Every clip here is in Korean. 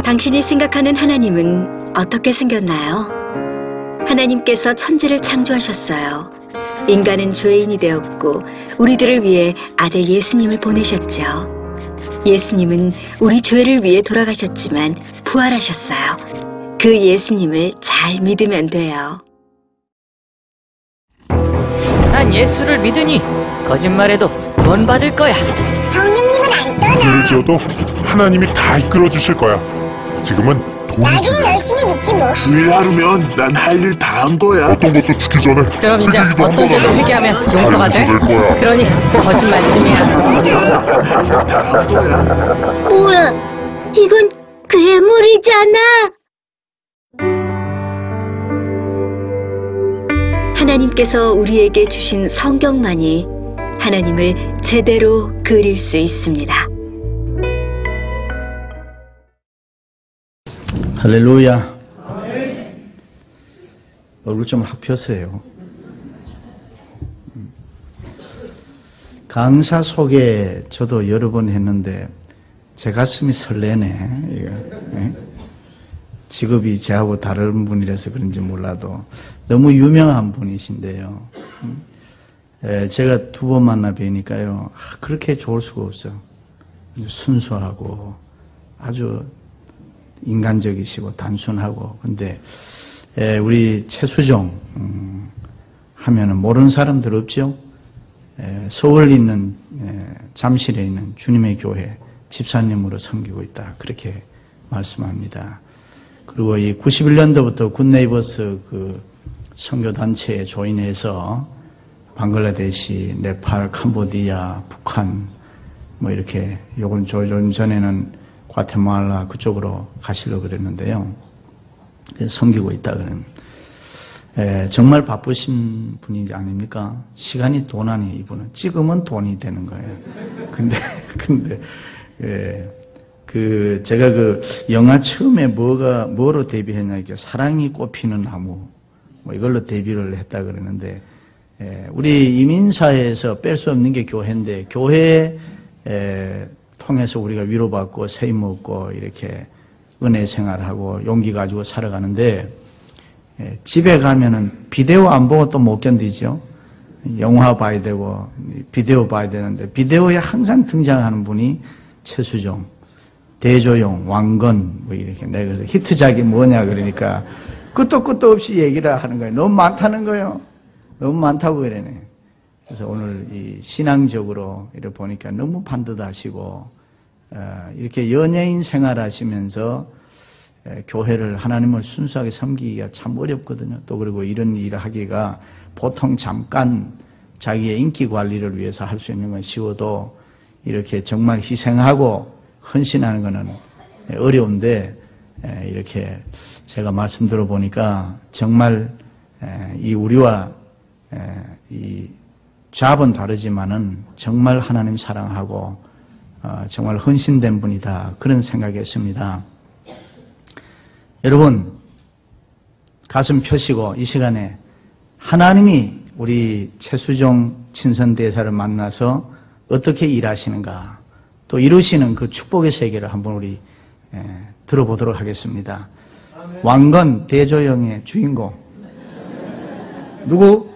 당신이 생각하는 하나님은 어떻게 생겼나요? 하나님께서 천지를 창조하셨어요. 인간은 죄인이 되었고 우리들을 위해 아들 예수님을 보내셨죠. 예수님은 우리 죄를 위해 돌아가셨지만 부활하셨어요. 그 예수님을 잘 믿으면 돼요. 난 예수를 믿으니 거짓말해도 구원받을 거야. 성령님은 안 떠나. 죄를 지어도 하나님이 다 이끌어 주실 거야. 지금은 돈이 나도 중요해. 열심히 믿지 뭐. 회개하면 난 할 일 다 한 거야. 어떤 것도 죽기 전에 그럼 이제 회개기도 한 어떤 죄도 거라면 회개하면 용서가 돼? 될 거야. 그러니 거짓말쯤이야. 한 거야. 뭐야? 이건 괴물이잖아. 하나님께서 우리에게 주신 성경만이 하나님을 제대로 그릴 수 있습니다. 할렐루야. 얼굴 좀 합혀서요. 강사 소개 저도 여러 번 했는데 제 가슴이 설레네. 이거. 직업이 저하고 다른 분이라서 그런지 몰라도 너무 유명한 분이신데요. 제가 두 번 만나 뵈니까요. 그렇게 좋을 수가 없어요. 순수하고 아주 인간적이시고 단순하고. 근데 우리 최수종 하면은 모르는 사람들 없죠? 서울에 있는 잠실에 있는 주님의 교회 집사님으로 섬기고 있다. 그렇게 말씀합니다. 그리고 이 91년도부터 굿네이버스 그 선교단체에 조인해서 방글라데시, 네팔, 캄보디아, 북한 뭐 이렇게 요건 좀 전에는 과테말라 그쪽으로 가시려고 그랬는데요. 섬기고 있다 그러면 정말 바쁘신 분이 아닙니까? 시간이 돈 아니에요. 이분은 찍으면 돈이 되는 거예요. 근데 제가 그 영화 처음에 뭐로 데뷔했냐, 이게 사랑이 꽃피는 나무, 뭐 이걸로 데뷔를 했다 그러는데, 우리 이민사회에서 뺄 수 없는 게 교회인데, 교회 통해서 우리가 위로받고 세임 얻고 이렇게 은혜 생활하고 용기 가지고 살아가는데, 집에 가면은 비디오 안 보고 또 못 견디죠. 영화 봐야 되고 비디오 봐야 되는데, 비디오에 항상 등장하는 분이 최수종, 대조용, 왕건, 뭐 이렇게. 내가 그래서 히트작이 뭐냐 그러니까 끝도 없이 얘기를 하는 거예요. 너무 많다는 거예요. 너무 많다고 그러네. 그래서 오늘 이 신앙적으로 이렇게 보니까 너무 반듯하시고, 이렇게 연예인 생활하시면서 교회를, 하나님을 순수하게 섬기기가 참 어렵거든요. 또 그리고 이런 일을 하기가 보통 잠깐 자기의 인기 관리를 위해서 할 수 있는 건 쉬워도 이렇게 정말 희생하고 헌신하는 것은 어려운데, 이렇게 제가 말씀 들어보니까 정말 이 우리와 이 잡은 다르지만은 정말 하나님 사랑하고 정말 헌신된 분이다, 그런 생각이 했습니다. 여러분, 가슴 펴시고 이 시간에 하나님이 우리 최수종 친선대사를 만나서 어떻게 일하시는가, 또 이루시는 그 축복의 세계를 한번 우리 들어보도록 하겠습니다. 왕건 대조영의 주인공 누구?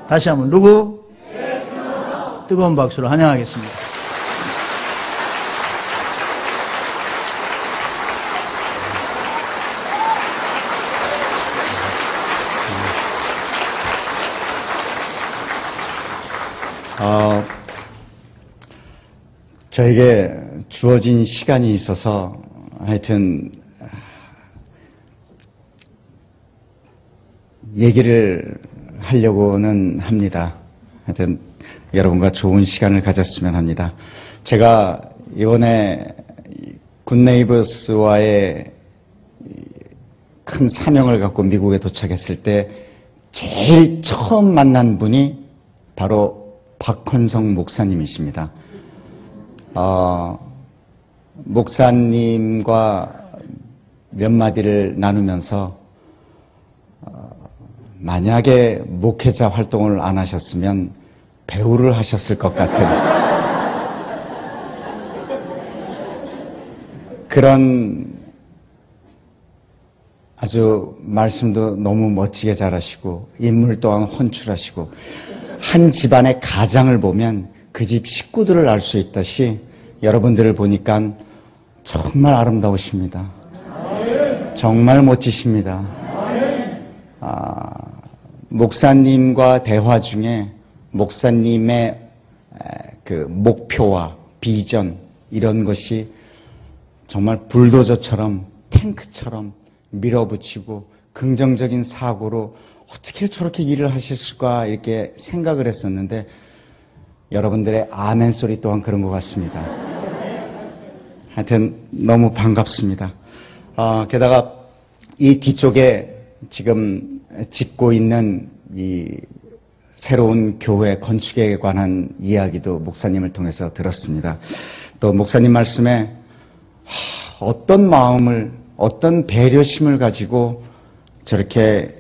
다시 한번 누구? 뜨거운 박수로 환영하겠습니다. 저에게 주어진 시간이 있어서 하여튼 얘기를 하려고는 합니다. 하여튼 여러분과 좋은 시간을 가졌으면 합니다. 제가 이번에 굿네이버스와의 큰 사명을 갖고 미국에 도착했을 때 제일 처음 만난 분이 바로 박헌성 목사님이십니다. 목사님과 몇 마디를 나누면서 만약에 목회자 활동을 안 하셨으면 배우를 하셨을 것 같은 그런 아주 말씀도 너무 멋지게 잘하시고 인물 또한 훤출하시고 한 집안의 가장을 보면 그 집 식구들을 알 수 있다시 여러분들을 보니까 정말 아름다우십니다. 정말 멋지십니다. 목사님과 대화 중에 목사님의 그 목표와 비전 이런 것이 정말 불도저처럼 탱크처럼 밀어붙이고 긍정적인 사고로 어떻게 저렇게 일을 하실 수가 이렇게 생각을 했었는데 여러분들의 아멘 소리 또한 그런 것 같습니다. 하여튼 너무 반갑습니다. 게다가 이 뒤쪽에 지금 짓고 있는 이 새로운 교회 건축에 관한 이야기도 목사님을 통해서 들었습니다. 또 목사님 말씀에 어떤 마음을, 어떤 배려심을 가지고 저렇게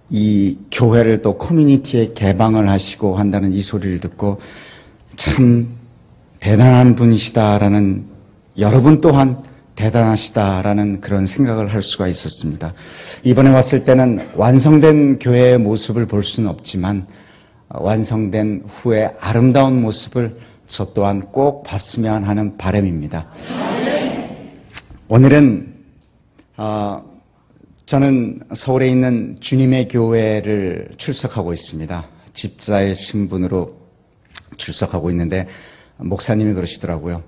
이 교회를 또 커뮤니티에 개방을 하시고 한다는 이 소리를 듣고 참 대단한 분이시다라는, 여러분 또한 대단하시다라는 그런 생각을 할 수가 있었습니다. 이번에 왔을 때는 완성된 교회의 모습을 볼 수는 없지만 완성된 후에 아름다운 모습을 저 또한 꼭 봤으면 하는 바람입니다. 오늘은 저는 서울에 있는 주님의 교회를 출석하고 있습니다. 집사의 신분으로 출석하고 있는데 목사님이 그러시더라고요.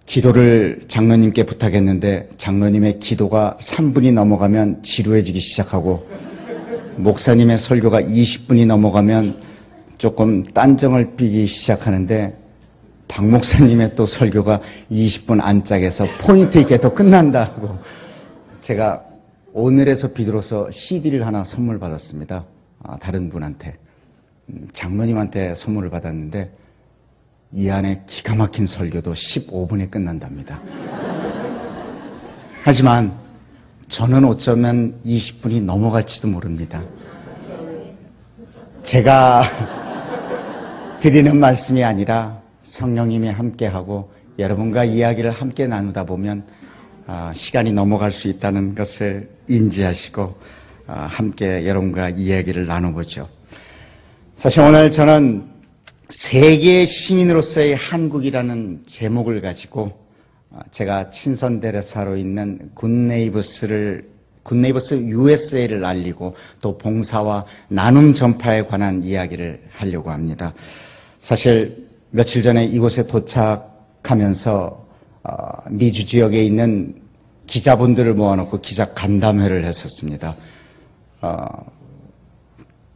기도를 장로님께 부탁했는데 장로님의 기도가 3분이 넘어가면 지루해지기 시작하고 목사님의 설교가 20분이 넘어가면 조금 딴정을 삐기 시작하는데 박 목사님의 또 설교가 20분 안짝에서 포인트 있게 또 끝난다고 제가 오늘에서 비로소 CD를 하나 선물 받았습니다. 다른 분한테. 장로님한테 선물을 받았는데 이 안에 기가 막힌 설교도 15분에 끝난답니다. 하지만 저는 어쩌면 20분이 넘어갈지도 모릅니다. 제가 드리는 말씀이 아니라 성령님이 함께하고 여러분과 이야기를 함께 나누다 보면 시간이 넘어갈 수 있다는 것을 인지하시고 함께 여러분과 이야기를 나눠보죠. 사실 오늘 저는 세계의 시민으로서의 한국이라는 제목을 가지고 제가 친선 대례사로 있는 굿네이버스 USA를 알리고 또 봉사와 나눔 전파에 관한 이야기를 하려고 합니다. 사실 며칠 전에 이곳에 도착하면서 미주 지역에 있는 기자분들을 모아놓고 기자 간담회를 했었습니다.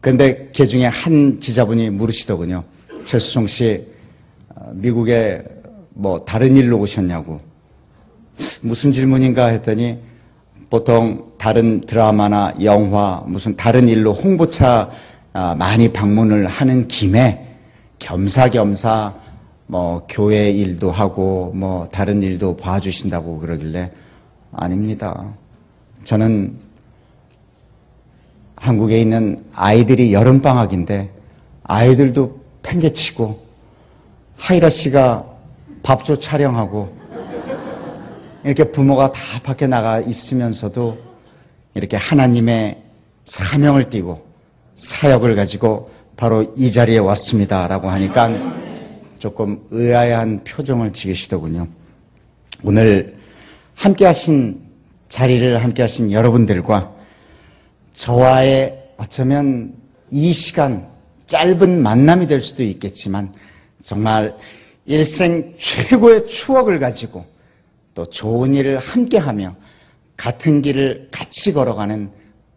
그런데 그 중에 한 기자분이 물으시더군요. 최수종 씨, 미국에 뭐 다른 일로 오셨냐고. 무슨 질문인가 했더니 보통 다른 드라마나 영화 무슨 다른 일로 홍보차 많이 방문을 하는 김에 겸사겸사 뭐 교회 일도 하고 뭐 다른 일도 봐주신다고 그러길래 아닙니다. 저는 한국에 있는 아이들이 여름방학인데 아이들도 팽개치고 하이라 씨가 밥조 촬영하고 이렇게 부모가 다 밖에 나가 있으면서도 이렇게 하나님의 사명을 띠고 사역을 가지고 바로 이 자리에 왔습니다라고 하니까 조금 의아해한 표정을 지으시더군요. 오늘 함께하신 자리를 함께하신 여러분들과 저와의 어쩌면 이 시간 짧은 만남이 될 수도 있겠지만 정말 일생 최고의 추억을 가지고 또 좋은 일을 함께하며 같은 길을 같이 걸어가는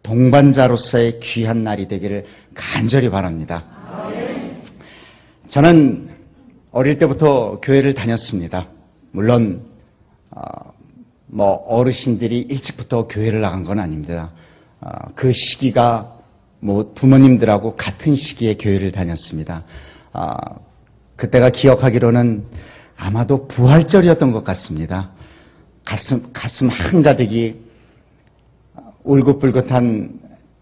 동반자로서의 귀한 날이 되기를 간절히 바랍니다. 저는 어릴 때부터 교회를 다녔습니다. 물론 뭐 어르신들이 일찍부터 교회를 나간 건 아닙니다. 그 시기가 뭐 부모님들하고 같은 시기에 교회를 다녔습니다. 그때가 기억하기로는 아마도 부활절이었던 것 같습니다. 가슴 한가득이 울긋불긋한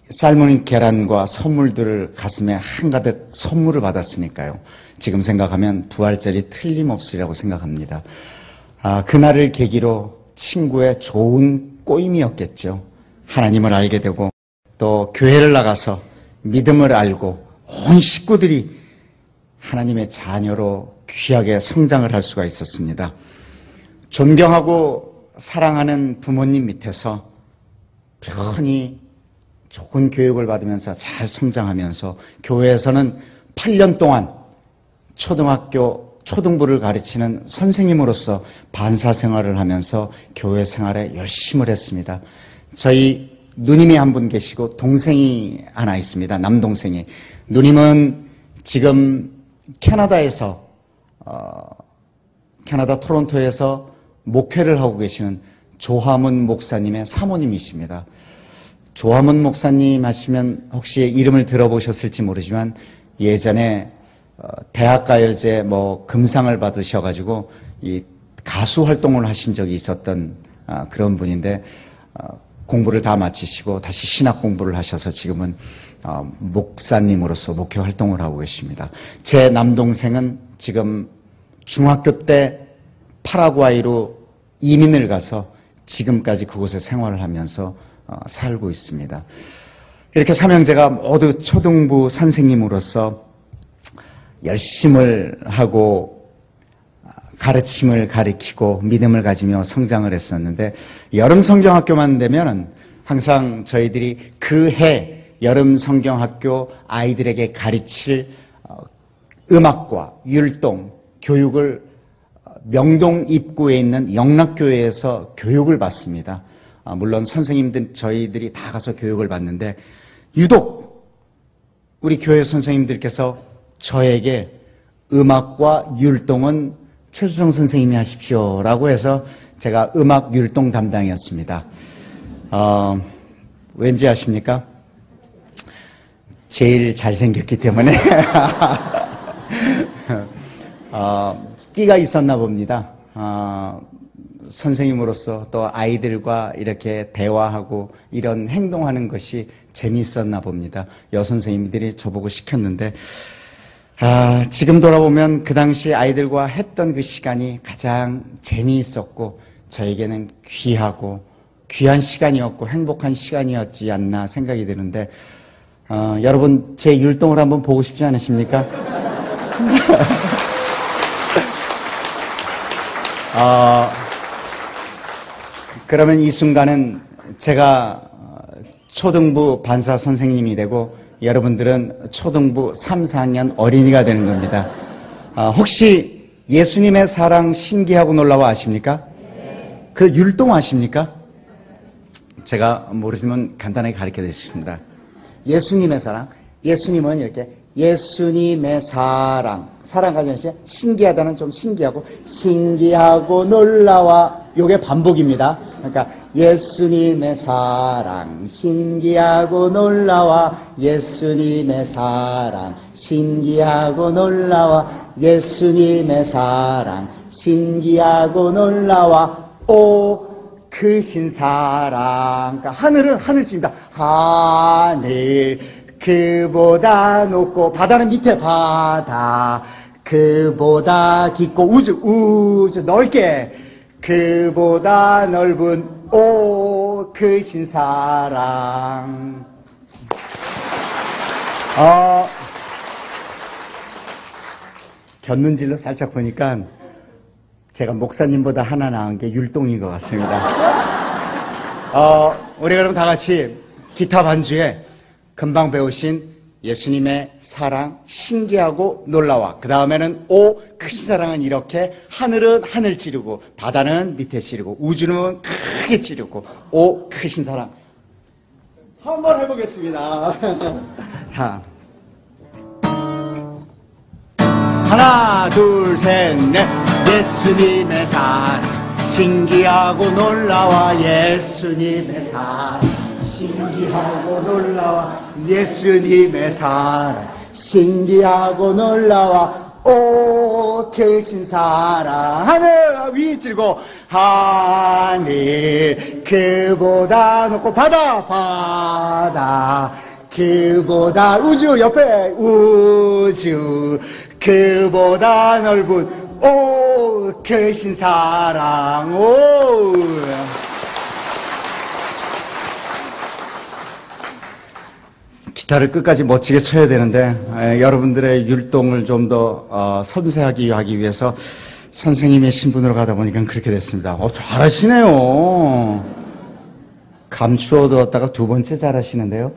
삶은 계란과 선물들을 가슴에 한가득 선물을 받았으니까요. 지금 생각하면 부활절이 틀림없으리라고 생각합니다. 그날을 계기로 친구의 좋은 꼬임이었겠죠. 하나님을 알게 되고 또 교회를 나가서 믿음을 알고 온 식구들이 하나님의 자녀로 귀하게 성장을 할 수가 있었습니다. 존경하고 사랑하는 부모님 밑에서 편히 좋은 교육을 받으면서 잘 성장하면서 교회에서는 8년 동안 초등부를 가르치는 선생님으로서 반사 생활을 하면서 교회 생활에 열심을 했습니다. 저희 누님이 한 분 계시고 동생이 하나 있습니다. 남동생이. 누님은 지금 캐나다에서 캐나다 토론토에서 목회를 하고 계시는 조화문 목사님의 사모님이십니다. 조화문 목사님 하시면 혹시 이름을 들어보셨을지 모르지만 예전에 대학가요제 금상을 받으셔가지고 이 가수 활동을 하신 적이 있었던 그런 분인데 공부를 다 마치시고 다시 신학 공부를 하셔서 지금은 목사님으로서 목회 활동을 하고 계십니다. 제 남동생은 지금 중학교 때 파라과이로 이민을 가서 지금까지 그곳에 생활을 하면서 살고 있습니다. 이렇게 삼형제가 모두 초등부 선생님으로서 열심을 하고 가르침을 가르치고 믿음을 가지며 성장을 했었는데 여름 성경학교만 되면 항상 저희들이 그 해 여름 성경학교 아이들에게 가르칠 음악과 율동, 교육을 명동 입구에 있는 영락교회에서 교육을 받습니다. 물론 선생님들 저희들이 다 가서 교육을 받는데 유독 우리 교회 선생님들께서 저에게 음악과 율동은 최수정 선생님이 하십시오라고 해서 제가 음악 율동 담당이었습니다. 왠지 아십니까? 제일 잘생겼기 때문에 끼가 있었나 봅니다. 선생님으로서 또 아이들과 이렇게 대화하고 이런 행동하는 것이 재미있었나 봅니다. 여선생님들이 저보고 시켰는데 지금 돌아보면 그 당시 아이들과 했던 그 시간이 가장 재미있었고 저에게는 귀하고 귀한 시간이었고 행복한 시간이었지 않나 생각이 드는데 여러분 제 율동을 한번 보고 싶지 않으십니까? 그러면 이 순간은 제가 초등부 반사 선생님이 되고 여러분들은 초등부 3, 4학년 어린이가 되는 겁니다. 혹시 예수님의 사랑 신기하고 놀라워 아십니까? 그 율동 아십니까? 제가 모르시면 간단하게 가르쳐 드리겠습니다. 예수님의 사랑. 예수님은 이렇게 예수님의 사랑. 사랑하기 전에 신기하다는 좀 신기하고 신기하고 놀라워. 요게 반복입니다. 그러니까 예수님의 사랑 신기하고 놀라워 예수님의 사랑 신기하고 놀라워 예수님의 사랑 신기하고 놀라워 오 크신 사랑. 그러니까 하늘은 하늘집니다. 하늘 그보다 높고 바다는 밑에 바다 그보다 깊고 우주 넓게 그보다 넓은 오 크신 사랑. 곁눈질로 살짝 보니까 제가 목사님보다 하나 나은 게 율동인 것 같습니다. 우리 그럼 다 같이 기타 반주에 금방 배우신 예수님의 사랑 신기하고 놀라워. 그 다음에는 오 크신 사랑은 이렇게 하늘은 하늘 찌르고 바다는 밑에 찌르고 우주는 크게 찌르고 오 크신 사랑. 한번 해보겠습니다. 하나 둘 셋 넷. 예수님의 사랑 신기하고 놀라워 예수님의 사랑 신기하고 놀라워 예수님의 사랑 신기하고 놀라워 오 크신 사랑. 하늘 위질고 하늘 그보다 높고 바다 그보다 우주 옆에 우주 그보다 넓은 오 크신 사랑 오 기타를 끝까지 멋지게 쳐야 되는데 여러분들의 율동을 좀 더 섬세하게 하기 위해서 선생님의 신분으로 가다 보니까 그렇게 됐습니다. 잘하시네요. 감추어 두었다가 두 번째 잘하시는데요.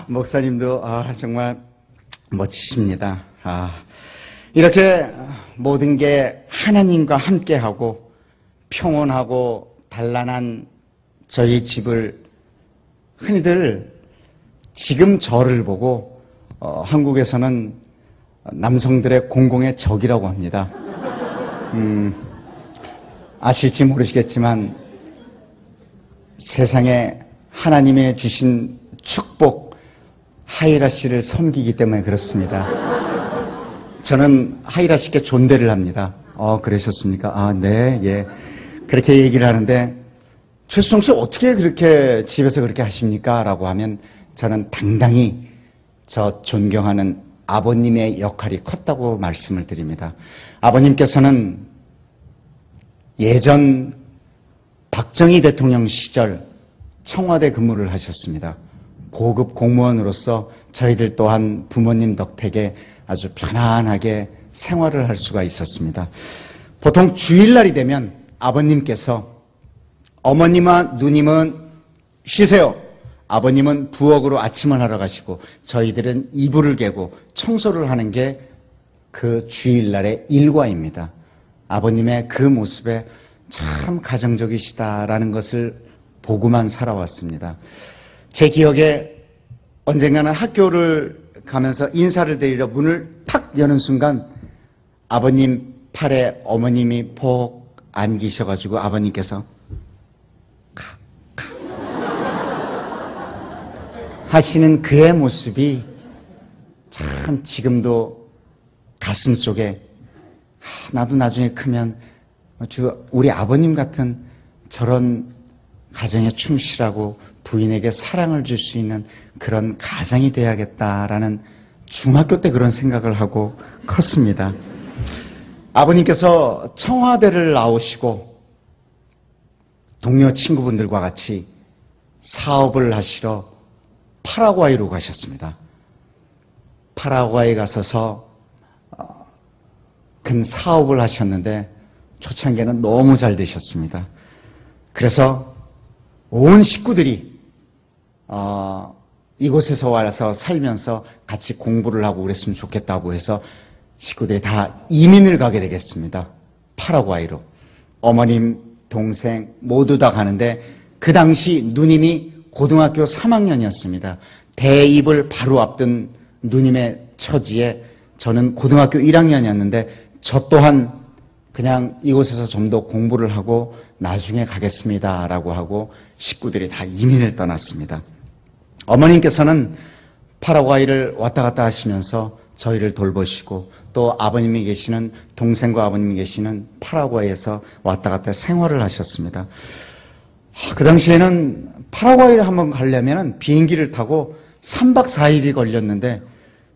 목사님도 정말 멋지십니다. 이렇게 모든 게 하나님과 함께하고 평온하고 단란한 저희 집을 흔히들 지금 저를 보고 한국에서는 남성들의 공공의 적이라고 합니다. 아실지 모르시겠지만 세상에 하나님의 주신 축복 하이라 씨를 섬기기 때문에 그렇습니다. 저는 하이라 씨께 존대를 합니다. 그러셨습니까? 네, 예. 그렇게 얘기를 하는데 최수정 씨 어떻게 그렇게 집에서 그렇게 하십니까? 라고 하면 저는 당당히 저 존경하는 아버님의 역할이 컸다고 말씀을 드립니다. 아버님께서는 예전 박정희 대통령 시절 청와대 근무를 하셨습니다. 고급 공무원으로서 저희들 또한 부모님 덕택에 아주 편안하게 생활을 할 수가 있었습니다. 보통 주일날이 되면 아버님께서 어머님과 누님은 쉬세요. 아버님은 부엌으로 아침을 하러 가시고 저희들은 이불을 개고 청소를 하는 게 그 주일날의 일과입니다. 아버님의 그 모습에 참 가정적이시다라는 것을 보고만 살아왔습니다. 제 기억에 언젠가는 학교를 가면서 인사를 드리려 문을 탁 여는 순간 아버님 팔에 어머님이 폭 안기셔가지고 아버님께서 하시는 그의 모습이 참 지금도 가슴 속에 나도 나중에 크면 우리 아버님 같은 저런 가정에 충실하고 부인에게 사랑을 줄 수 있는 그런 가정이 돼야겠다라는 중학교 때 그런 생각을 하고 컸습니다. 아버님께서 청와대를 나오시고 동료 친구분들과 같이 사업을 하시러 파라과이로 가셨습니다. 파라과이 가서서 큰 사업을 하셨는데 초창기에는 너무 잘 되셨습니다. 그래서 온 식구들이 이곳에서 와서 살면서 같이 공부를 하고 그랬으면 좋겠다고 해서 식구들이 다 이민을 가게 되겠습니다. 파라과이로. 어머님, 동생 모두 다 가는데 그 당시 누님이 고등학교 3학년이었습니다. 대입을 바로 앞둔 누님의 처지에 저는 고등학교 1학년이었는데 저 또한 그냥 이곳에서 좀 더 공부를 하고 나중에 가겠습니다라고 하고 식구들이 다 이민을 떠났습니다. 어머님께서는 파라과이를 왔다 갔다 하시면서 저희를 돌보시고 또 아버님이 계시는 동생과 아버님이 계시는 파라과이에서 왔다 갔다 생활을 하셨습니다. 그 당시에는 파라과이를 한번 가려면 비행기를 타고 3박 4일이 걸렸는데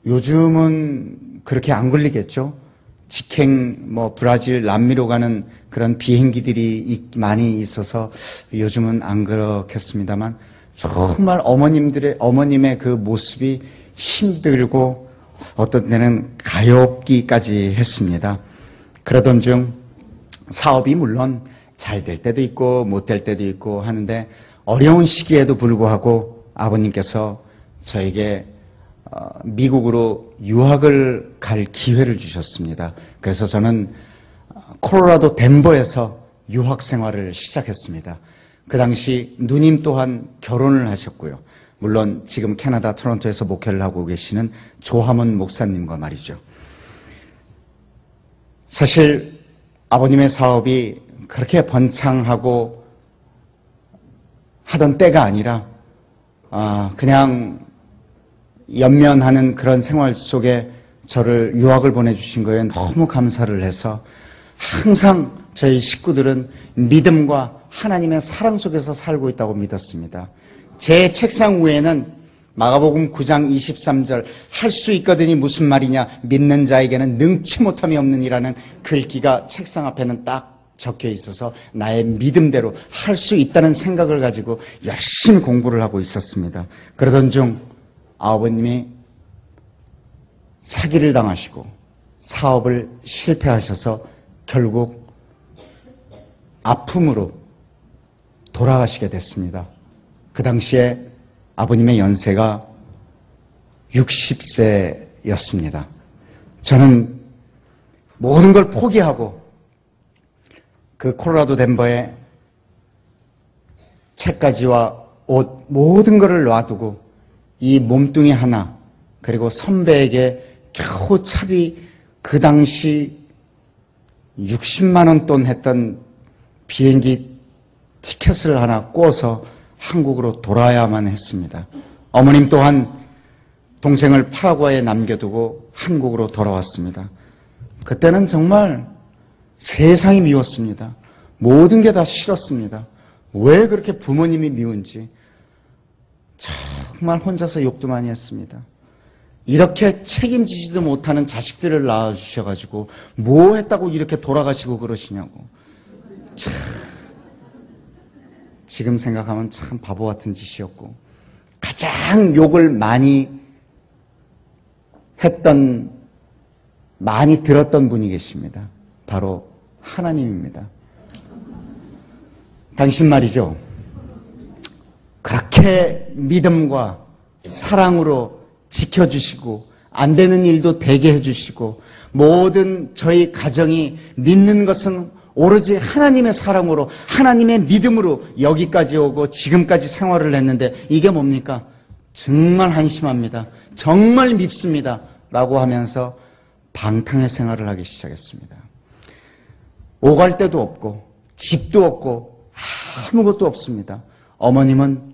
요즘은 그렇게 안 걸리겠죠. 직행 브라질, 남미로 가는 그런 비행기들이 많이 있어서 요즘은 안 그렇겠습니다만 정말 어머님의 그 모습이 힘들고 어떤 때는 가엾기까지 했습니다. 그러던 중 사업이 물론 잘 될 때도 있고 못 될 때도 있고 하는데 어려운 시기에도 불구하고 아버님께서 저에게 미국으로 유학을 갈 기회를 주셨습니다. 그래서 저는 콜로라도 덴버에서 유학 생활을 시작했습니다. 그 당시 누님 또한 결혼을 하셨고요. 물론 지금 캐나다 토론토에서 목회를 하고 계시는 조하몬 목사님과 말이죠. 사실 아버님의 사업이 그렇게 번창하고 하던 때가 아니라 그냥 연면하는 그런 생활 속에 저를 유학을 보내주신 거에 너무 감사를 해서 항상 저희 식구들은 믿음과 하나님의 사랑 속에서 살고 있다고 믿었습니다. 제 책상 위에는 마가복음 9장 23절 할 수 있거든이 무슨 말이냐, 믿는 자에게는 능치 못함이 없느니라는 글귀가 책상 앞에는 딱 적혀 있어서 나의 믿음대로 할 수 있다는 생각을 가지고 열심히 공부를 하고 있었습니다. 그러던 중 아버님이 사기를 당하시고 사업을 실패하셔서 결국 아픔으로 돌아가시게 됐습니다. 그 당시에 아버님의 연세가 60세였습니다. 저는 모든 걸 포기하고 그 콜로라도 덴버에 책가지와 옷 모든 것을 놔두고 이 몸뚱이 하나 그리고 선배에게 겨우 차비 그 당시 60만 원 돈 했던 비행기 티켓을 하나 꿔서 한국으로 돌아야만 했습니다. 어머님 또한 동생을 파라과이에 남겨두고 한국으로 돌아왔습니다. 그때는 정말 세상이 미웠습니다. 모든 게 다 싫었습니다. 왜 그렇게 부모님이 미운지 정말 혼자서 욕도 많이 했습니다. 이렇게 책임지지도 못하는 자식들을 낳아주셔가지고 뭐 했다고 이렇게 돌아가시고 그러시냐고. 참, 지금 생각하면 참 바보 같은 짓이었고, 가장 욕을 많이 했던, 많이 들었던 분이 계십니다. 바로 하나님입니다. 당신 말이죠, 그렇게 믿음과 사랑으로 지켜주시고 안 되는 일도 되게 해주시고 모든 저희 가정이 믿는 것은 오로지 하나님의 사랑으로 하나님의 믿음으로 여기까지 오고 지금까지 생활을 했는데 이게 뭡니까? 정말 한심합니다. 정말 밉습니다. 라고 하면서 방탕의 생활을 하기 시작했습니다. 오갈 데도 없고 집도 없고 아무것도 없습니다. 어머님은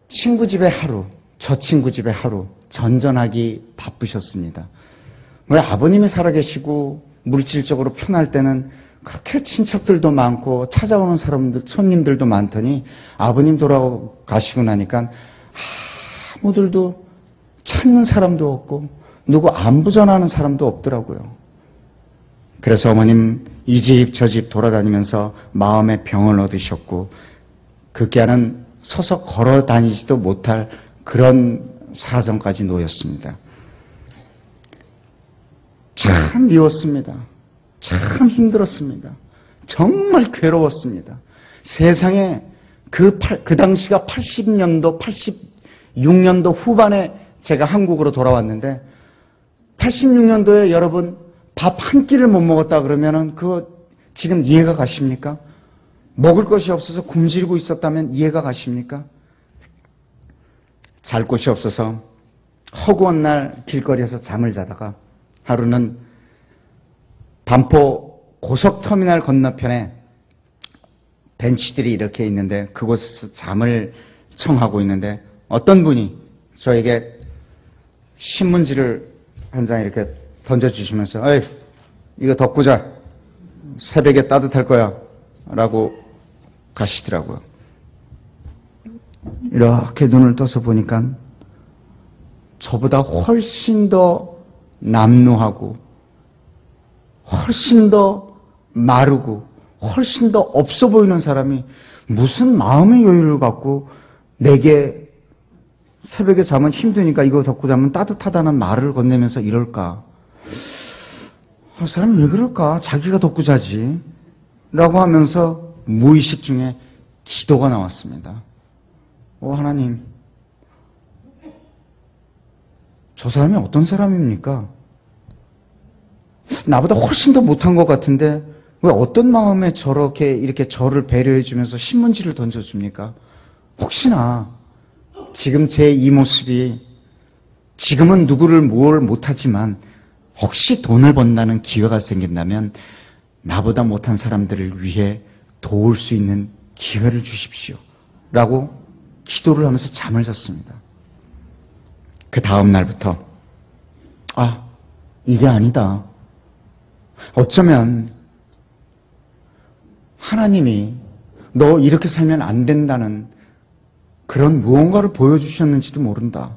친구 집에 하루, 저 친구 집에 하루 전전하기 바쁘셨습니다. 왜 아버님이 살아계시고 물질적으로 편할 때는 그렇게 친척들도 많고 찾아오는 사람들, 손님들도 많더니 아버님 돌아가시고 나니까 아무들도 찾는 사람도 없고 누구 안부 전하는 사람도 없더라고요. 그래서 어머님 이 집 저 집 돌아다니면서 마음의 병을 얻으셨고 그께는 서서 걸어 다니지도 못할 그런 사정까지 놓였습니다. 참 미웠습니다. 참 힘들었습니다. 정말 괴로웠습니다. 세상에 그 당시가 80년도, 86년도 후반에 제가 한국으로 돌아왔는데 86년도에 여러분 밥 한 끼를 못 먹었다 그러면은 그거 지금 이해가 가십니까? 먹을 것이 없어서 굶주리고 있었다면 이해가 가십니까? 잘 곳이 없어서 허구한 날 길거리에서 잠을 자다가 하루는 반포 고속터미널 건너편에 벤치들이 이렇게 있는데 그곳에서 잠을 청하고 있는데 어떤 분이 저에게 신문지를 한 장 이렇게 던져주시면서 에이, 이거 덮고 자. 새벽에 따뜻할 거야. 라고 가시더라고요. 이렇게 눈을 떠서 보니까 저보다 훨씬 더 남루하고 훨씬 더 마르고 훨씬 더 없어 보이는 사람이 무슨 마음의 여유를 갖고 내게 새벽에 자면 힘드니까 이거 덮고 자면 따뜻하다는 말을 건네면서 이럴까? 아, 사람이 왜 그럴까? 자기가 덮고 자지. 라고 하면서 무의식 중에 기도가 나왔습니다. 하나님, 저 사람이 어떤 사람입니까? 나보다 훨씬 더 못한 것 같은데 왜 어떤 마음에 저렇게 이렇게 저를 배려해 주면서 신문지를 던져줍니까? 혹시나 지금 제 이 모습이 지금은 누구를 뭘 못하지만 혹시 돈을 번다는 기회가 생긴다면 나보다 못한 사람들을 위해 도울 수 있는 기회를 주십시오. 라고 기도를 하면서 잠을 잤습니다. 그 다음 날부터 이게 아니다. 어쩌면 하나님이 너 이렇게 살면 안 된다는 그런 무언가를 보여주셨는지도 모른다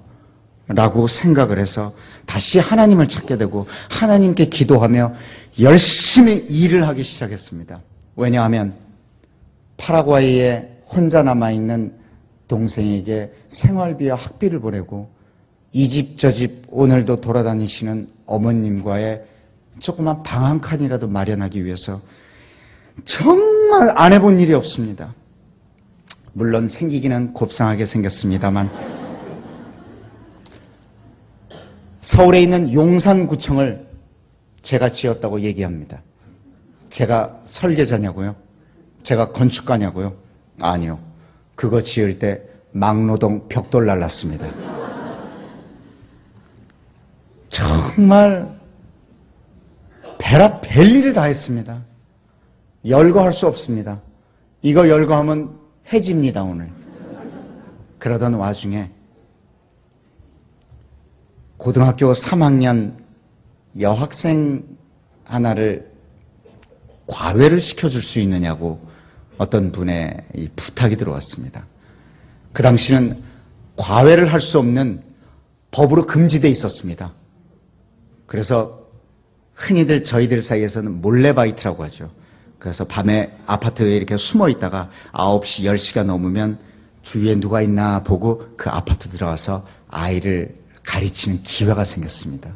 라고 생각을 해서 다시 하나님을 찾게 되고 하나님께 기도하며 열심히 일을 하기 시작했습니다. 왜냐하면 파라과이에 혼자 남아있는 동생에게 생활비와 학비를 보내고 이 집 저 집 오늘도 돌아다니시는 어머님과의 조그만 방 한 칸이라도 마련하기 위해서 정말 안 해본 일이 없습니다. 물론 생기기는 곱상하게 생겼습니다만 서울에 있는 용산구청을 제가 지었다고 얘기합니다. 제가 설계자냐고요? 제가 건축가냐고요? 아니요. 그거 지을 때 막노동 벽돌 날랐습니다. 정말 베라 벨리를 다 했습니다. 열거할 수 없습니다. 이거 열거하면 해집니다, 오늘. 그러던 와중에 고등학교 3학년 여학생 하나를 과외를 시켜줄 수 있느냐고 어떤 분의 이 부탁이 들어왔습니다. 그 당시는 과외를 할 수 없는 법으로 금지되어 있었습니다. 그래서 흔히들 저희들 사이에서는 몰래바이트라고 하죠. 그래서 밤에 아파트에 이렇게 숨어 있다가 9시, 10시가 넘으면 주위에 누가 있나 보고 그 아파트 들어가서 아이를 가르치는 기회가 생겼습니다.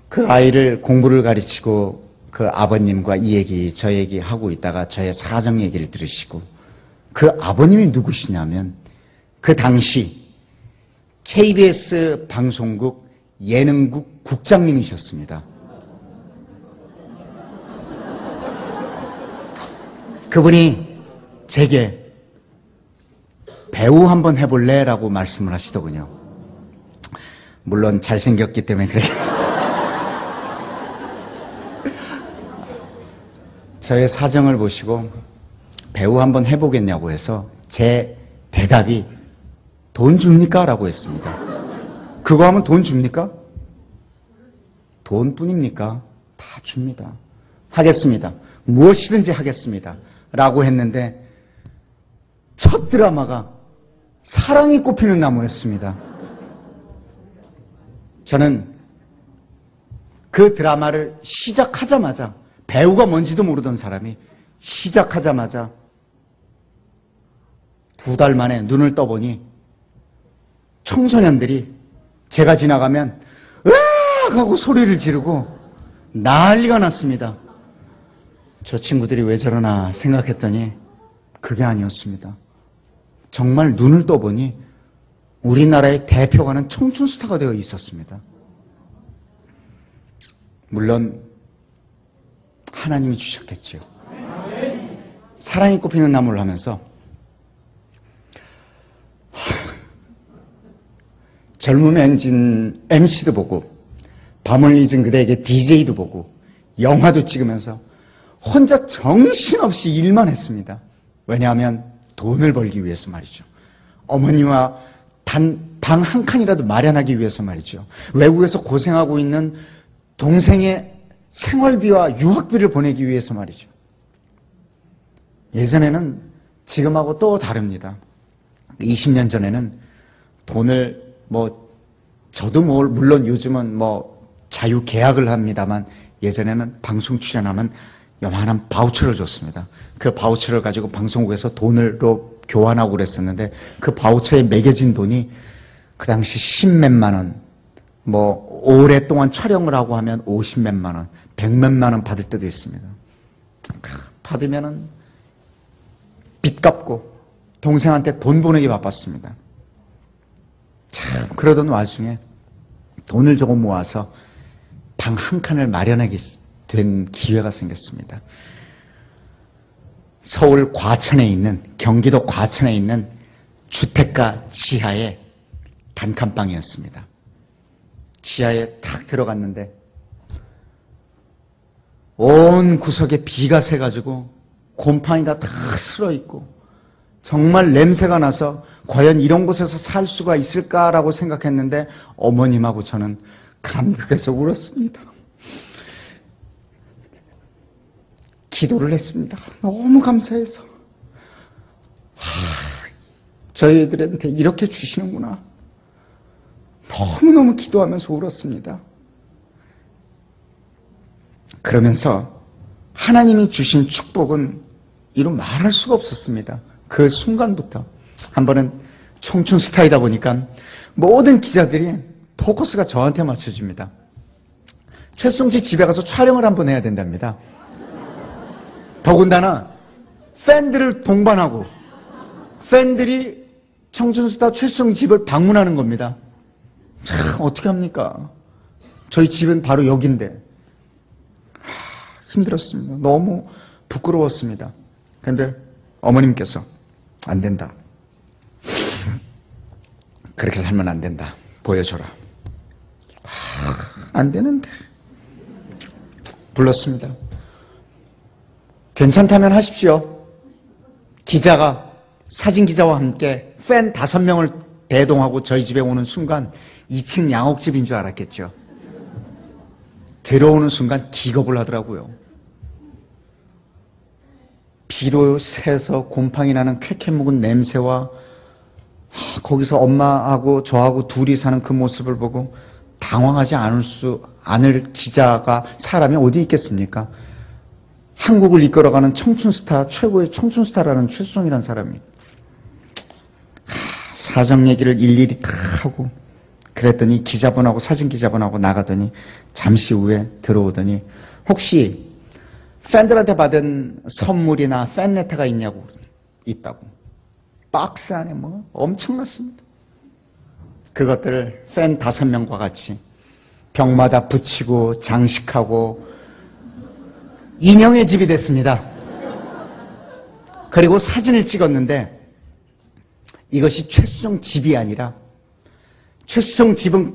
그 아이를 공부를 가르치고 그 아버님과 이 얘기, 저 얘기 하고 있다가 저의 사정 얘기를 들으시고 그 아버님이 누구시냐면 그 당시 KBS 방송국 예능국 국장님이셨습니다. 그분이 제게 배우 한번 해볼래? 라고 말씀을 하시더군요. 물론 잘생겼기 때문에 그래. 저의 사정을 보시고 배우 한번 해보겠냐고 해서 제 대답이 돈 줍니까? 라고 했습니다. 그거 하면 돈 줍니까? 돈뿐입니까? 다 줍니다. 하겠습니다. 무엇이든지 하겠습니다. 라고 했는데 첫 드라마가 사랑이 꽃피는 나무였습니다. 저는 그 드라마를 시작하자마자 배우가 뭔지도 모르던 사람이 시작하자마자 2달 만에 눈을 떠보니 청소년들이 제가 지나가면 으악 하고 소리를 지르고 난리가 났습니다. 저 친구들이 왜 저러나 생각했더니 그게 아니었습니다. 정말 눈을 떠보니 우리나라의 대표가는 청춘 스타가 되어 있었습니다. 물론 하나님이 주셨겠지요. 사랑이 꽃피는 나무를 하면서 젊은 엔진 MC도 보고 밤을 잊은 그대에게 DJ도 보고 영화도 찍으면서 혼자 정신없이 일만 했습니다. 왜냐하면 돈을 벌기 위해서 말이죠. 어머니와 단 방 한 칸이라도 마련하기 위해서 말이죠. 외국에서 고생하고 있는 동생의 생활비와 유학비를 보내기 위해서 말이죠. 예전에는 지금하고 또 다릅니다. 20년 전에는 돈을 저도 물론 요즘은 자유 계약을 합니다만 예전에는 방송 출연하면 요만한 바우처를 줬습니다. 그 바우처를 가지고 방송국에서 돈으로 교환하고 그랬었는데 그 바우처에 매겨진 돈이 그 당시 10몇만 원, 오랫동안 촬영을 하고 하면 50몇만 원, 100몇만 원 받을 때도 있습니다. 받으면은 빚 갚고 동생한테 돈 보내기 바빴습니다. 참 그러던 와중에 돈을 조금 모아서 방 한 칸을 마련하게 된 기회가 생겼습니다. 서울 과천에 있는, 경기도 과천에 있는 주택가 지하에 단칸방이었습니다. 지하에 탁 들어갔는데 온 구석에 비가 새가지고 곰팡이가 다 슬어있고 정말 냄새가 나서 과연 이런 곳에서 살 수가 있을까라고 생각했는데 어머님하고 저는 감격해서 울었습니다. 기도를 했습니다. 너무 감사해서. 저희들한테 이렇게 주시는구나. 너무너무 기도하면서 울었습니다. 그러면서 하나님이 주신 축복은 이루 말할 수가 없었습니다. 그 순간부터. 한 번은 청춘 스타이다 보니까 모든 기자들이 포커스가 저한테 맞춰집니다. 최수종 씨 집에 가서 촬영을 한번 해야 된답니다. 더군다나 팬들을 동반하고 팬들이 청춘스타 최수종 집을 방문하는 겁니다. 참 어떻게 합니까? 저희 집은 바로 여기인데 힘들었습니다. 너무 부끄러웠습니다. 그런데 어머님께서 안 된다. 그렇게 살면 안 된다. 보여줘라. 안 되는데. 불렀습니다. 괜찮다면 하십시오. 기자가 사진 기자와 함께 팬 5명을 대동하고 저희 집에 오는 순간 2층 양옥집인 줄 알았겠죠. 들어오는 순간 기겁을 하더라고요. 비로 새서 곰팡이 나는 쾌쾌 묵은 냄새와 거기서 엄마하고 저하고 둘이 사는 그 모습을 보고 당황하지 않을 기자가 사람이 어디 있겠습니까? 한국을 이끌어가는 청춘스타, 최고의 청춘스타라는 최수종이라는 사람이 사정 얘기를 일일이 다 하고 그랬더니 기자분하고 사진 기자분하고 나가더니 잠시 후에 들어오더니 혹시 팬들한테 받은 선물이나 팬레터가 있냐고. 있다고. 박스 안에 뭐 엄청났습니다. 그것들을 팬 5명과 같이 벽마다 붙이고 장식하고 인형의 집이 됐습니다. 그리고 사진을 찍었는데 이것이 최수종 집이 아니라 최수종 집은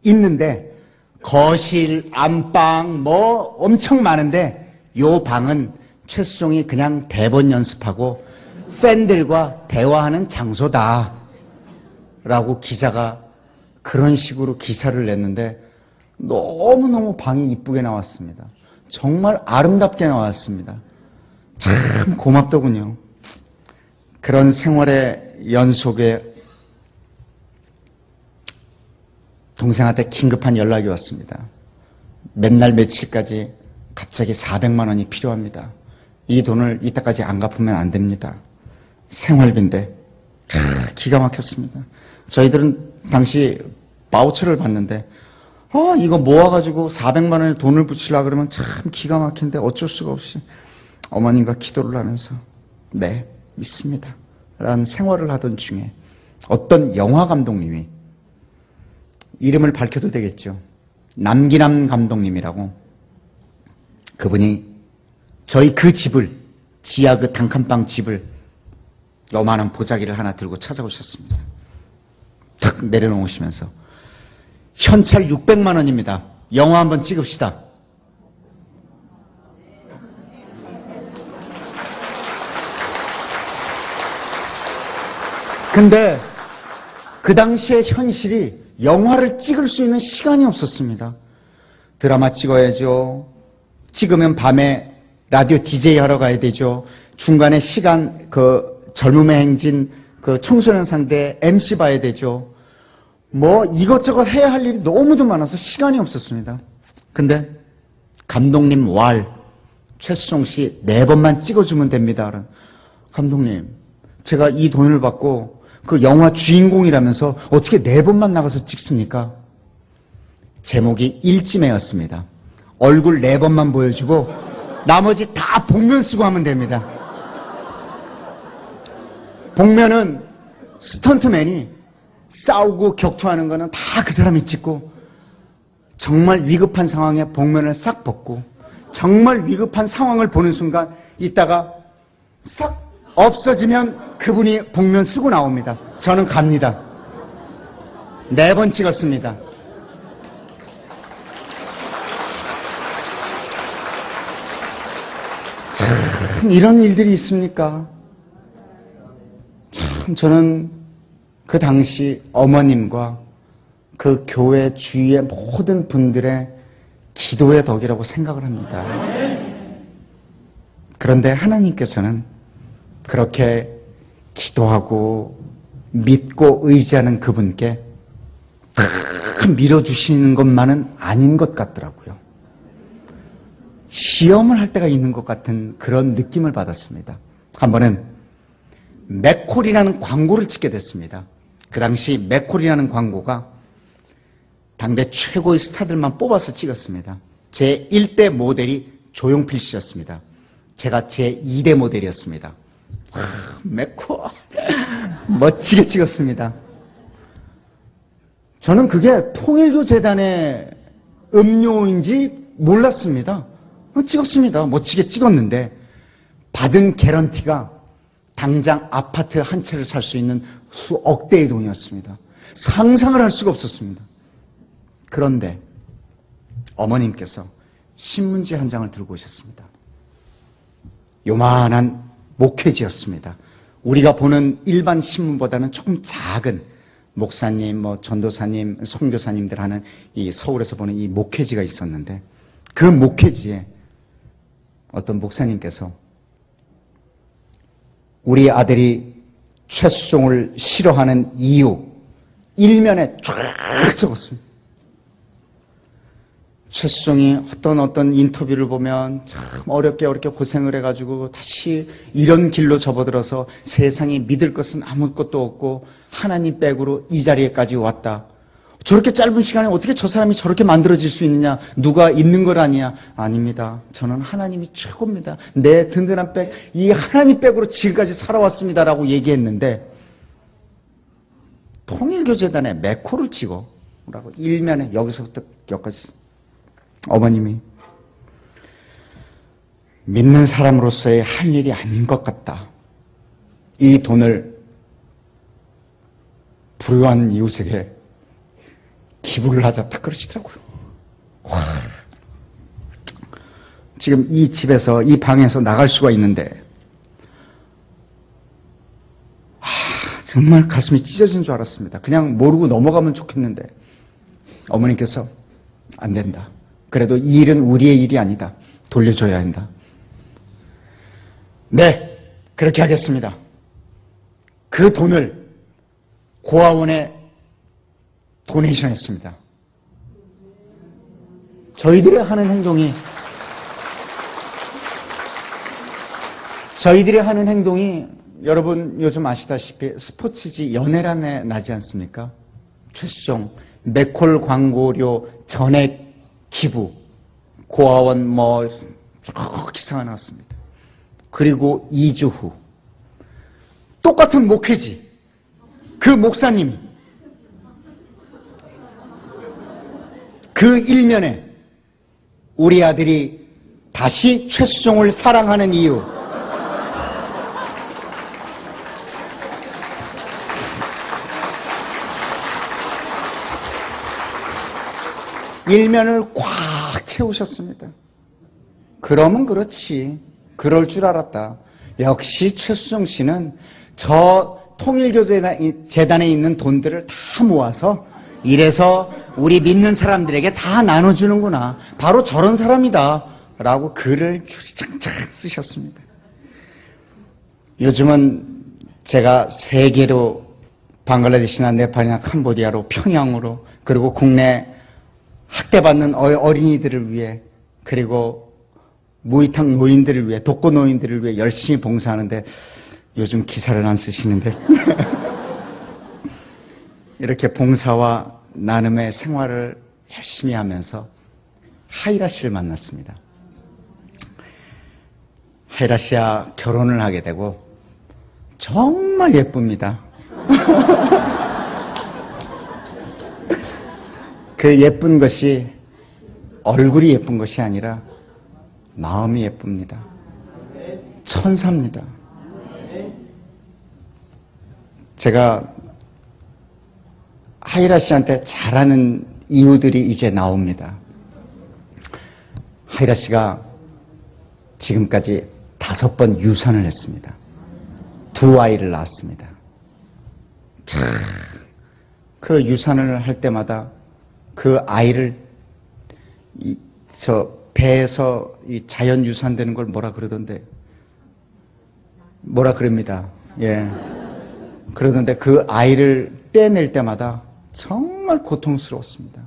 있는데 거실, 안방 뭐 엄청 많은데 요 방은 최수종이 그냥 대본 연습하고 팬들과 대화하는 장소다 라고 기자가 그런 식으로 기사를 냈는데 너무너무 방이 이쁘게 나왔습니다. 정말 아름답게 나왔습니다. 참 고맙더군요. 그런 생활의 연속에 동생한테 긴급한 연락이 왔습니다. 맨날 며칠까지 갑자기 400만 원이 필요합니다. 이 돈을 이따까지 안 갚으면 안 됩니다. 생활비인데 기가 막혔습니다. 저희들은 당시 바우처를 받는데 이거 모아가지고 400만 원에 돈을 붙이려고 그러면 참 기가 막힌데 어쩔 수가 없이 어머님과 기도를 하면서 네, 있습니다. 라는 생활을 하던 중에 어떤 영화 감독님이 이름을 밝혀도 되겠죠. 남기남 감독님이라고 그분이 저희 그 집을 지하 그 단칸방 집을 요만한 보자기를 하나 들고 찾아오셨습니다. 탁 내려놓으시면서 현찰 600만 원입니다. 영화 한번 찍읍시다. 근데 그 당시의 현실이 영화를 찍을 수 있는 시간이 없었습니다. 드라마 찍어야죠. 찍으면 밤에 라디오 DJ 하러 가야 되죠. 중간에 시간 그 젊음의 행진 그 청소년 상대 MC 봐야 되죠. 뭐 이것저것 해야 할 일이 너무도 많아서 시간이 없었습니다. 근데 감독님 왈 최수종 씨 4번만 찍어주면 됩니다. 감독님 제가 이 돈을 받고 그 영화 주인공이라면서 어떻게 4번만 나가서 찍습니까? 제목이 일지매였습니다. 얼굴 4번만 보여주고 나머지 다 복면 쓰고 하면 됩니다. 복면은 스턴트맨이 싸우고 격투하는 거는 다 그 사람이 찍고 정말 위급한 상황에 복면을 싹 벗고 정말 위급한 상황을 보는 순간 있다가 싹 없어지면 그분이 복면 쓰고 나옵니다. 저는 갑니다. 4번 찍었습니다. 참 이런 일들이 있습니까? 참 저는 그 당시 어머님과 그 교회 주위의 모든 분들의 기도의 덕이라고 생각을 합니다. 그런데 하나님께서는 그렇게 기도하고 믿고 의지하는 그분께 밀어주시는 것만은 아닌 것 같더라고요. 시험을 할 때가 있는 것 같은 그런 느낌을 받았습니다. 한 번은 맥콜이라는 광고를 찍게 됐습니다. 그 당시 맥콜이라는 광고가 당대 최고의 스타들만 뽑아서 찍었습니다. 제 1대 모델이 조용필 씨였습니다. 제가 제 2대 모델이었습니다. 맥콜 멋지게 찍었습니다. 저는 그게 통일교재단의 음료인지 몰랐습니다. 찍었습니다. 멋지게 찍었는데 받은 개런티가 당장 아파트 한 채를 살 수 있는 수억 대의 돈이었습니다. 상상을 할 수가 없었습니다. 그런데 어머님께서 신문지 한 장을 들고 오셨습니다. 요만한 목회지였습니다. 우리가 보는 일반 신문보다는 조금 작은 목사님, 전도사님, 선교사님들 하는 이 서울에서 보는 이 목회지가 있었는데 그 목회지에 어떤 목사님께서 우리 아들이 최수종을 싫어하는 이유 일면에 쫙 적었습니다. 최수종이 어떤 인터뷰를 보면 참 어렵게 고생을 해가지고 다시 이런 길로 접어들어서 세상에 믿을 것은 아무것도 없고 하나님 백으로 이 자리에까지 왔다. 저렇게 짧은 시간에 어떻게 저 사람이 저렇게 만들어질 수 있느냐? 누가 있는 걸 아니야? 아닙니다. 저는 하나님이 최고입니다. 내 든든한 백, 이 하나님 백으로 지금까지 살아왔습니다라고 얘기했는데 통일교재단에 맥코를 찍어 라고 일면에 여기서부터 여기까지 어머님이 믿는 사람으로서의 할 일이 아닌 것 같다. 이 돈을 불우한 이웃에게 기부를 하자 딱 그러시더라고요. 와. 지금 이 집에서 이 방에서 나갈 수가 있는데 정말 가슴이 찢어진 줄 알았습니다. 그냥 모르고 넘어가면 좋겠는데 어머니께서 안 된다. 그래도 이 일은 우리의 일이 아니다. 돌려줘야 한다. 네, 그렇게 하겠습니다. 그 돈을 고아원에 도네이션 했습니다. 저희들이 하는 행동이 여러분 요즘 아시다시피 스포츠지 연예란에 나지 않습니까? 최수종, 맥콜 광고료 전액 기부, 고아원 쭉 기사가 나왔습니다. 그리고 2주 후 똑같은 목회지 그 목사님이 그 일면에 우리 아들이 다시 최수종을 사랑하는 이유 일면을 꽉 채우셨습니다. 그러면 그렇지. 그럴 줄 알았다. 역시 최수종 씨는 저 통일교재단에 있는 돈들을 다 모아서 이래서 우리 믿는 사람들에게 다 나눠주는구나. 바로 저런 사람이다. 라고 글을 주리장창 쓰셨습니다. 요즘은 제가 세계로 방글라데시나 네팔이나 캄보디아로 평양으로 그리고 국내 학대받는 어린이들을 위해 그리고 무위탁 노인들을 위해 독거 노인들을 위해 열심히 봉사하는데 요즘 기사를 안 쓰시는데 이렇게 봉사와 나눔의 생활을 열심히 하면서 하이라 씨를 만났습니다. 하이라 씨와 결혼을 하게 되고 정말 예쁩니다. 그 예쁜 것이 얼굴이 예쁜 것이 아니라 마음이 예쁩니다. 천사입니다. 제가 하이라 씨한테 잘하는 이유들이 이제 나옵니다. 하이라 씨가 지금까지 5번 유산을 했습니다. 2아이를 낳았습니다. 그 유산을 할 때마다 그 아이를 저 배에서 이 자연 유산되는 걸 뭐라 그러던데 뭐라 그럽니다. 예. 그러는데 그 아이를 떼낼 때마다 정말 고통스러웠습니다.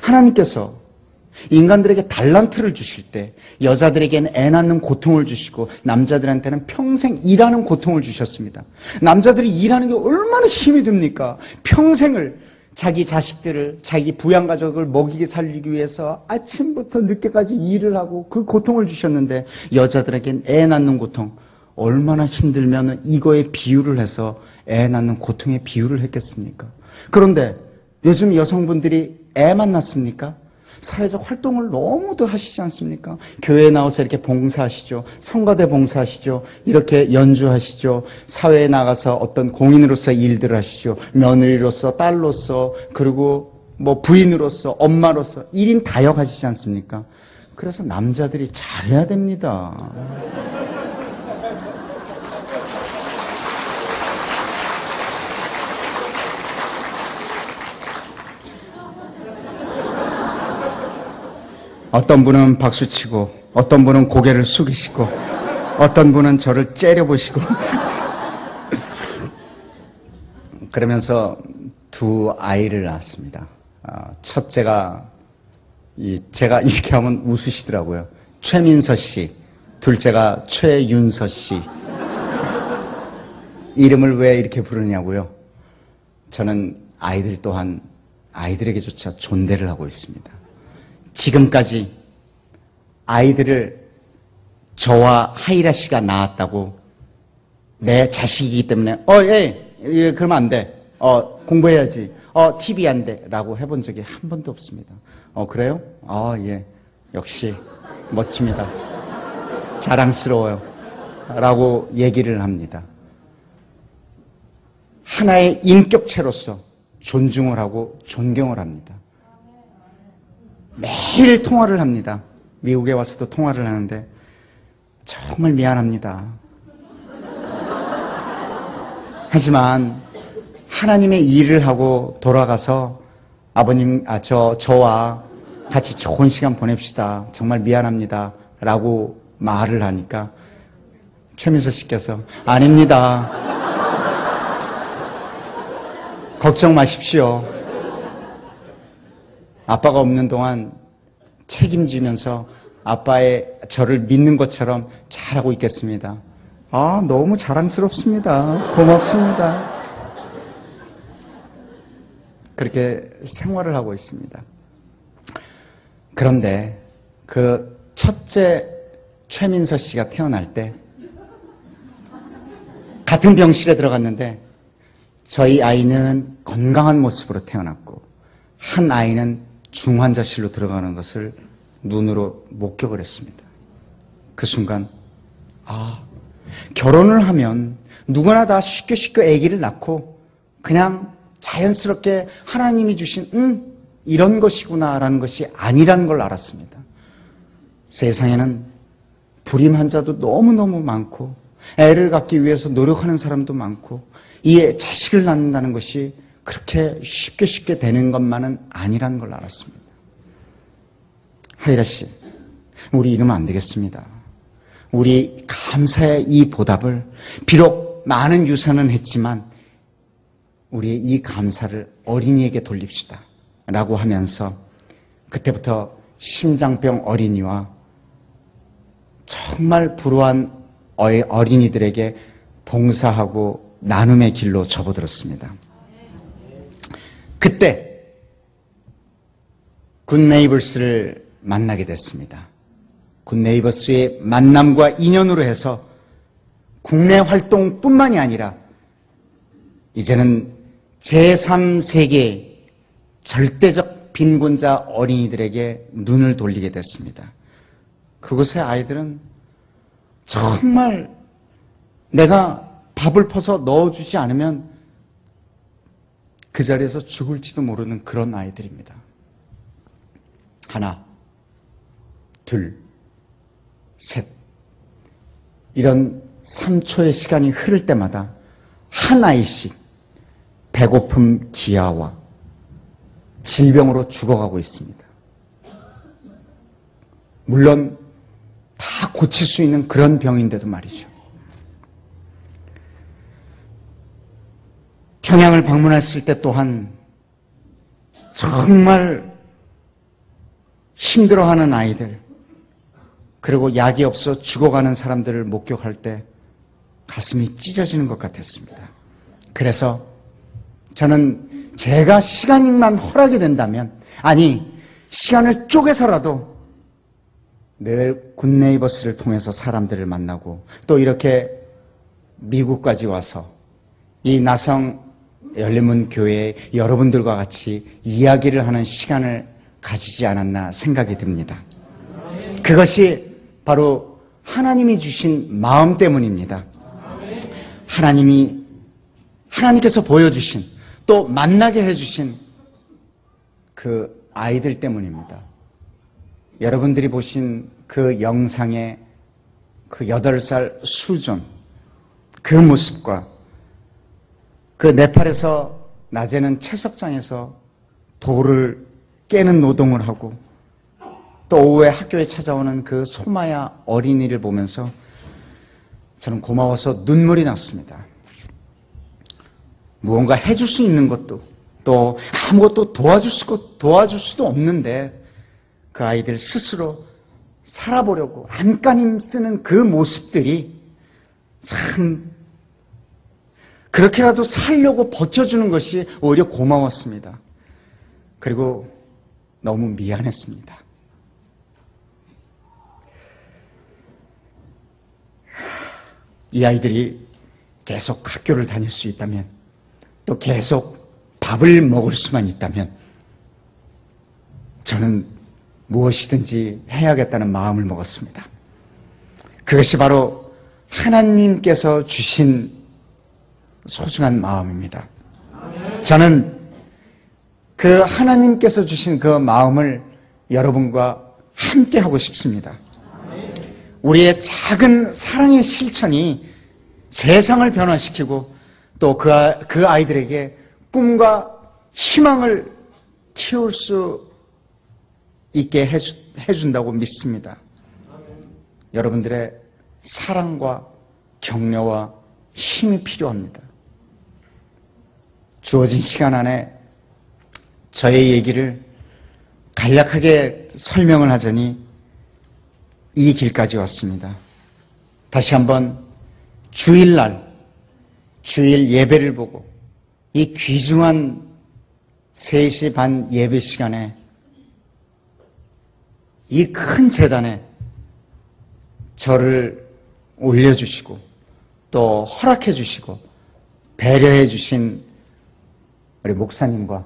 하나님께서 인간들에게 달란트를 주실 때 여자들에게는 애 낳는 고통을 주시고 남자들한테는 평생 일하는 고통을 주셨습니다. 남자들이 일하는 게 얼마나 힘이 듭니까? 평생을 자기 자식들을, 자기 부양가족을 먹이게 살리기 위해서 아침부터 늦게까지 일을 하고 그 고통을 주셨는데 여자들에겐 애 낳는 고통, 얼마나 힘들면 이거에 비유를 해서 애 낳는 고통에 비유를 했겠습니까? 그런데 요즘 여성분들이 애만 낳습니까? 사회적 활동을 너무도 하시지 않습니까? 교회에 나와서 이렇게 봉사하시죠. 성가대 봉사하시죠. 이렇게 연주하시죠. 사회에 나가서 어떤 공인으로서 일들을 하시죠. 며느리로서, 딸로서, 그리고 뭐 부인으로서, 엄마로서 1인 다역 하시지 않습니까? 그래서 남자들이 잘해야 됩니다. 어떤 분은 박수치고 어떤 분은 고개를 숙이시고 어떤 분은 저를 째려보시고 그러면서 두 아이를 낳았습니다. 첫째가 제가 이렇게 하면 웃으시더라고요. 최민서 씨, 둘째가 최윤서 씨. 이름을 왜 이렇게 부르냐고요? 저는 아이들 또한 아이들에게조차 존대를 하고 있습니다. 지금까지 아이들을 저와 하이라 씨가 낳았다고 내 자식이기 때문에 그러면 안 돼. 공부해야지. TV 안 돼. 라고 해본 적이 한 번도 없습니다. 그래요? 예. 역시 멋집니다. 자랑스러워요. 라고 얘기를 합니다. 하나의 인격체로서 존중을 하고 존경을 합니다. 매일 통화를 합니다. 미국에 와서도 통화를 하는데 정말 미안합니다. 하지만 하나님의 일을 하고 돌아가서 아버님, 저와 같이 좋은 시간 보냅시다. 정말 미안합니다. 라고 말을 하니까 최민서 씨께서 아닙니다. 걱정 마십시오. 아빠가 없는 동안 책임지면서 아빠의 저를 믿는 것처럼 잘하고 있겠습니다. 너무 자랑스럽습니다. 고맙습니다. 그렇게 생활을 하고 있습니다. 그런데 그 첫째 최민서 씨가 태어날 때 같은 병실에 들어갔는데 저희 아이는 건강한 모습으로 태어났고 한 아이는 중환자실로 들어가는 것을 눈으로 목격을 했습니다. 그 순간 결혼을 하면 누구나 다 쉽게 아기를 낳고 그냥 자연스럽게 하나님이 주신 이런 것이구나라는 것이 아니라는 걸 알았습니다. 세상에는 불임 환자도 너무너무 많고 애를 갖기 위해서 노력하는 사람도 많고 이 자식을 낳는다는 것이 그렇게 쉽게 되는 것만은 아니라는 걸 알았습니다. 하이라 씨, 우리 이러면 안 되겠습니다. 우리 감사의 이 보답을 비록 많은 유산은 했지만 우리의 이 감사를 어린이에게 돌립시다. 라고 하면서 그때부터 심장병 어린이와 정말 불우한 어린이들에게 봉사하고 나눔의 길로 접어들었습니다. 그때 굿네이버스를 만나게 됐습니다. 굿네이버스의 만남과 인연으로 해서 국내 활동뿐만이 아니라 이제는 제3세계 절대적 빈곤자 어린이들에게 눈을 돌리게 됐습니다. 그곳의 아이들은 정말 내가 밥을 퍼서 넣어주지 않으면 그 자리에서 죽을지도 모르는 그런 아이들입니다. 하나, 둘, 셋. 이런 3초의 시간이 흐를 때마다 한 아이씩 배고픔 기아와 질병으로 죽어가고 있습니다. 물론 다 고칠 수 있는 그런 병인데도 말이죠. 평양을 방문했을 때 또한 정말 힘들어하는 아이들, 그리고 약이 없어 죽어가는 사람들을 목격할 때 가슴이 찢어지는 것 같았습니다. 그래서 저는 제가 시간만 허락이 된다면, 아니 시간을 쪼개서라도 늘 굿네이버스를 통해서 사람들을 만나고 또 이렇게 미국까지 와서 이 나성 열린문 교회의 여러분들과 같이 이야기를 하는 시간을 가지지 않았나 생각이 듭니다. 그것이 바로 하나님이 주신 마음 때문입니다. 하나님께서 보여주신, 또 만나게 해주신 그 아이들 때문입니다. 여러분들이 보신 그 영상의 그 8살 수존, 그 모습과 그 네팔에서 낮에는 채석장에서 돌을 깨는 노동을 하고 또 오후에 학교에 찾아오는 그 소마야 어린이를 보면서 저는 고마워서 눈물이 났습니다. 무언가 해줄 수 있는 것도 또 아무것도 도와줄 수도 없는데 그 아이들 스스로 살아보려고 안간힘 쓰는 그 모습들이 참 그렇게라도 살려고 버텨주는 것이 오히려 고마웠습니다. 그리고 너무 미안했습니다. 이 아이들이 계속 학교를 다닐 수 있다면, 또 계속 밥을 먹을 수만 있다면 저는 무엇이든지 해야겠다는 마음을 먹었습니다. 그것이 바로 하나님께서 주신 소중한 마음입니다. 저는 그 하나님께서 주신 그 마음을 여러분과 함께 하고 싶습니다. 우리의 작은 사랑의 실천이 세상을 변화시키고 또 그 아이들에게 꿈과 희망을 키울 수 있게 해준다고 믿습니다. 여러분들의 사랑과 격려와 힘이 필요합니다. 주어진 시간 안에 저의 얘기를 간략하게 설명을 하자니 이 길까지 왔습니다. 다시 한번 주일날 주일 예배를 보고 이 귀중한 3시 반 예배 시간에 이 큰 제단에 저를 올려주시고 또 허락해 주시고 배려해 주신 우리 목사님과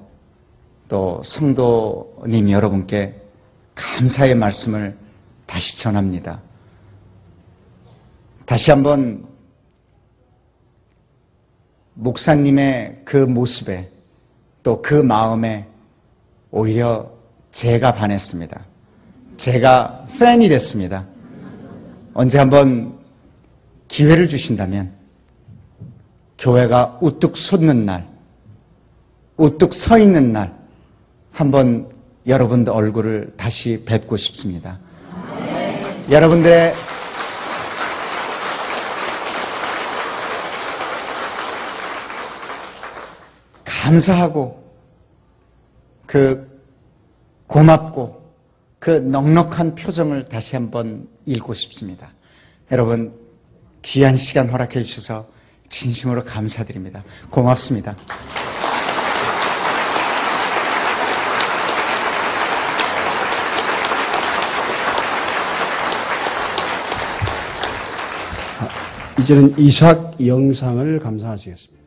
또 성도님 여러분께 감사의 말씀을 다시 전합니다. 다시 한번 목사님의 그 모습에 또 그 마음에 오히려 제가 반했습니다. 제가 팬이 됐습니다. 언제 한번 기회를 주신다면 교회가 우뚝 솟는 날, 우뚝 서 있는 날 한번 여러분들 얼굴을 다시 뵙고 싶습니다. 여러분들의 감사하고 그 고맙고 그 넉넉한 표정을 다시 한번 읽고 싶습니다. 여러분 귀한 시간 허락해 주셔서 진심으로 감사드립니다. 고맙습니다. 이제는 이삭 영상을 감상하시겠습니다.